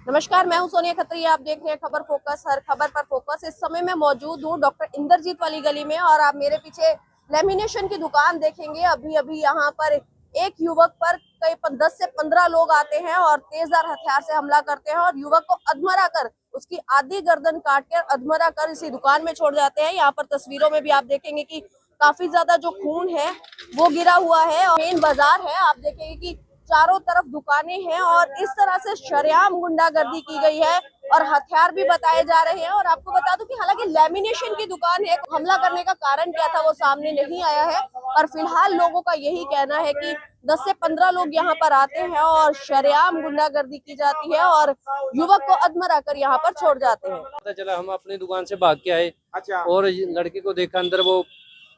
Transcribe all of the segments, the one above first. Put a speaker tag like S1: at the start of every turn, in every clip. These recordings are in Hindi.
S1: नमस्कार, मैं हूं सोनिया खत्री। आप देख रहे हैं खबर फोकस, हर खबर पर फोकस। इस समय मैं मौजूद हूं डॉक्टर इंद्रजीत वाली गली में और आप मेरे पीछे लेमिनेशन की दुकान देखेंगे। अभी अभी यहाँ पर एक युवक पर कई 10 से 15 लोग आते हैं और तेजधार हथियार से हमला करते हैं और युवक को अधमरा कर उसकी आधी गर्दन काट कर अधमरा कर इसी दुकान में छोड़ जाते हैं। यहाँ पर तस्वीरों में भी आप देखेंगे कि काफी ज्यादा जो खून है वो गिरा हुआ है और मेन बाजार है। आप देखेंगे कि चारों तरफ दुकानें हैं और इस तरह से शरेआम गुंडागर्दी की गई है और हथियार भी बताए जा रहे हैं। और आपको बता दूं कि हालांकि लेमिनेशन की दुकान है, हमला करने का कारण क्या था वो सामने नहीं आया है और फिलहाल लोगों का यही कहना है कि 10 से 15 लोग यहाँ पर आते हैं और शरेआम गुंडागर्दी की जाती है और युवक को अधमरा कर यहाँ पर छोड़ जाते हैं।
S2: पता चला हम अपनी दुकान से भाग के आए।
S3: अच्छा।
S2: और लड़के को देखा अंदर वो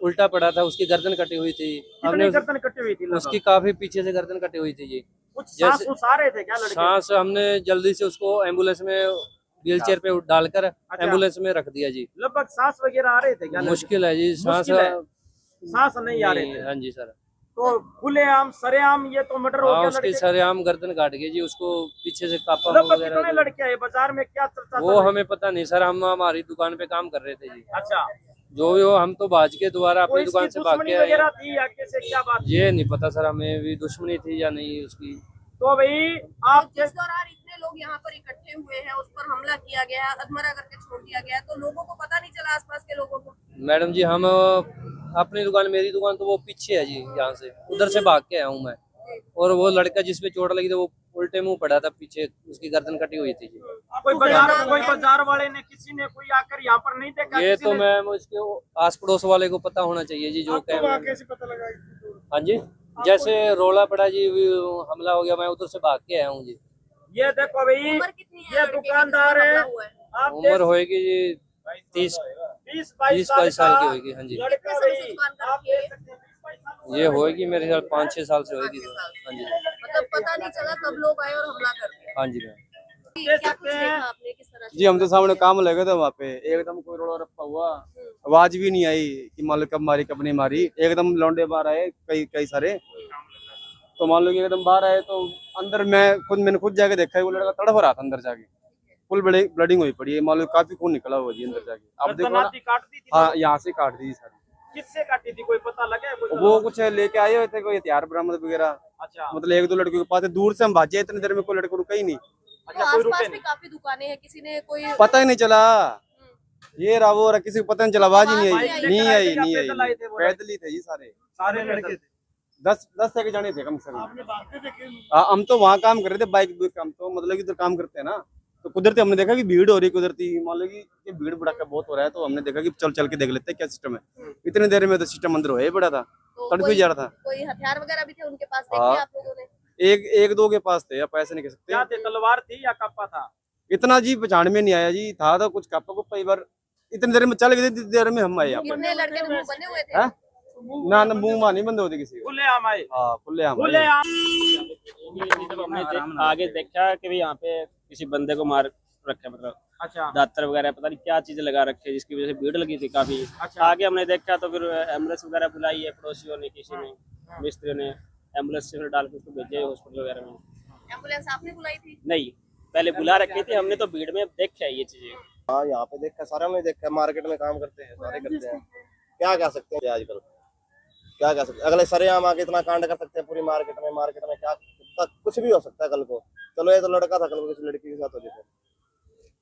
S2: उल्टा पड़ा था, उसकी गर्दन कटी हुई थी। हमने
S3: गर्दन कटी हुई थी
S2: उसकी काफी पीछे से गर्दन कटी हुई थी जी।
S3: कुछ सांस आ रहे थे क्या लड़के?
S2: सांस हमने जल्दी से उसको एम्बुलेंस में व्हील चेयर पे डालकर एम्बुलेंस में रख दिया जी।
S3: लगभग सांस वगैरह आ रहे थे क्या?
S2: मुश्किल है जी, सांस
S3: नहीं आ रहे थे।
S2: हाँ जी सर।
S3: तो खुलेआम सरेआम ये तो मर्डर हो गया।
S2: उसकी सरेआम गर्दन काट गई जी, उसको पीछे से कापा
S3: लगभग
S2: वगैरह।
S3: कितने लड़के आए बाजार में, क्या चर्चा?
S2: वो हमें पता नहीं सर, हम हमारी दुकान पे काम कर रहे थे जी।
S3: अच्छा।
S2: जो भी हो, हम तो भाज के दोबारा अपनी दुकान से भाग के आए।
S3: वगैरह थी या कैसे, क्या बात?
S2: ये नहीं पता सर, हमें भी दुश्मनी थी या नहीं उसकी।
S3: तो भाई आप
S1: जिस दौरान इतने लोग यहाँ पर इकट्ठे हुए हैं, उस पर हमला किया गया है, अधमरा करके छोड़ दिया गया है, तो लोगों को पता नहीं चला, आसपास के लोगों को?
S2: मैडम जी, हम अपनी दुकान, मेरी दुकान तो वो पीछे है जी, यहाँ से उधर से भाग के आया हूँ मैं। और वो लड़का जिसपे चोट लगी थी वो उल्टे मुंह पड़ा था, पीछे उसकी गर्दन कटी हुई थी जी।
S3: कोई बाजार वाले ने, किसी ने कोई आकर यहाँ पर नहीं देखा?
S2: ये तो मैम उसके आस पड़ोस वाले को पता होना चाहिए जी, जो
S3: कैसे पता लगा?
S2: हाँ जी, जैसे रोला पड़ा जी, हमला हो गया, मैं उधर से भाग के आया हूँ जी।
S3: ये देखो भाई,
S1: उम्र कितनी है?
S3: ये दुकानदार है।
S2: उम्र होएगी जी 30-22 साल की होगी। हाँ जी, ये होएगी मेरे ख्याल 5-6 साल से होएगी। हाँ जी,
S1: मतलब पता नहीं चला कब लोग आए और हमला कर दिया।
S2: हाँ जी मैम।
S1: क्या कुछ देखा आपने, किस तरह से?
S4: जी, हम तो सामने काम लगे थे वहाँ पे, एकदम कोई रोड़ा रप्पा हुआ, आवाज भी नहीं आई कि मान लो कब मारी कब नहीं मारी। एकदम लौंडे बाहर आए, कई सारे, तो मान लो कि एकदम बाहर आए तो अंदर मैंने खुद जाके देखा है, वो लड़का तड़फ रहा था अंदर जाके, फुल ब्लडिंग हुई पड़ी है, मान लो काफी खून निकला हुआ जी अंदर जाके। आप देखो ना, हाँ यहाँ से काट दी सारी।
S3: किससे काटी थी, कोई पता लगा?
S4: वो कुछ लेके आए हुए थे, कोई हथियार बरामद वगैरह।
S3: अच्छा।
S4: मतलब 1-2 लड़कों के पास दूर से हम भाजे, इतनी देर में कोई लड़का रुका ही नहीं।
S1: तो आसपास में काफी दुकानें हैं, किसी ने कोई
S4: पता ही नहीं चला, ये रहा वो रहा, किसी को पता नहीं चला, आवाज ही नहीं आई। पैदल ही थे जी सारे
S3: लड़के थे।
S4: 10 से जाने थे कम से कम। हम तो वहाँ काम कर रहे थे, बाइक हम तो मतलब कि उधर काम करते हैं ना, तो कुदरती हमने देखा कि भीड़ हो रही, कुदरती मान लो कि भीड़ भड़का बहुत हो रहा है, तो हमने देखा कि चल के देख लेते हैं क्या सिस्टम है। इतनी देर में तो सिस्टम अंदर हो पड़ा था, तड़प ही जा रहा था।
S1: कोई हथियार वगैरह भी थे उनके पास, देखे
S4: हाँ।
S1: आप लोगों ने?
S4: एक दो के पास थे, आप ऐसे नहीं कह सकते।
S3: क्या थे, तलवार थी या कापा था?
S4: इतना जी पहचान में नहीं आया जी, था तो कुछ कापा को कई बार, इतनी देर में चल गए, इतनी देर में हम आए यहाँ
S1: कितने लड़के मुंह बने हुए थे?
S4: पर। ना मुंह मां नहीं बंद होती किसी को।
S3: खुलेआम आए।
S4: हाँ, खुलेआम।
S5: जब हमने आगे देखा कि भाई यहाँ पे किसी बंदे को मार रखे, मतलब
S3: अच्छा।
S5: दातर वगैरह पता नहीं क्या चीजें लगा रखे, जिसकी वजह से भीड़ लगी थी काफी।
S3: अच्छा।
S5: आगे हमने देखा तो फिर एम्बुलेंस वगैरह बुलाई है, पड़ोसियों ने, किसी ने, मिस्त्री ने एम्बुलेंस से फिर डाल के उसको भेजे हॉस्पिटल वगैरह में।
S1: एम्बुलेंस आपने बुलाई थी?
S5: नहीं, पहले बुला रखी थी हमने, तो भीड़ में देखा ये चीजें।
S6: हाँ, यहाँ पे देखा, सारा में देखा, मार्केट में काम करते हैं, सारे करते हैं। क्या कह सकते हैं आजकल, क्या कह सकते हैं? अगले सरेआम आके इतना कांड कर सकते हैं पूरी मार्केट में क्या कुछ भी हो सकता है कल को। चलो ये तो लड़का था, कल को किसी लड़की के साथ हो जाए,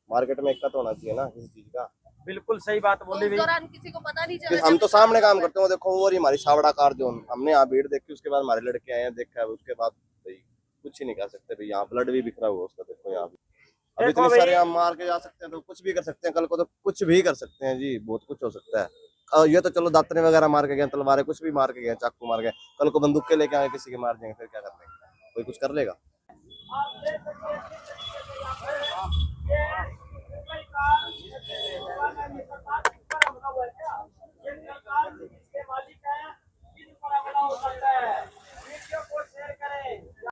S6: मार्केट में इक्कत होना चाहिए ना किसी चीज का।
S3: बिल्कुल सही बात बोली।
S1: उस दौरान किसी को पता नहीं चला?
S6: हम तो सामने काम करते हैं, देखो वो हमारी सावड़ा कार जो हमने यहाँ भीड़ देखी, उसके बाद हमारे लड़के आए हैं, देखा है, उसके बाद कुछ ही नहीं कह सकते भाई। यहाँ ब्लड भी बिखरा हुआ उसका, देखो यहाँ भी। अब इतने सारे हम मार के जा सकते हैं तो कुछ भी कर सकते हैं, कल को तो कुछ भी कर सकते हैं जी, बहुत कुछ हो सकता है। ये तो चलो दातने वगैरह मार के गए, तलवारें कुछ भी मार के गए, चाकू मार गए, कल को बंदूक के लेके आए किसी के मार देंगे, फिर क्या कर लेंगे? कोई कुछ कर लेगा?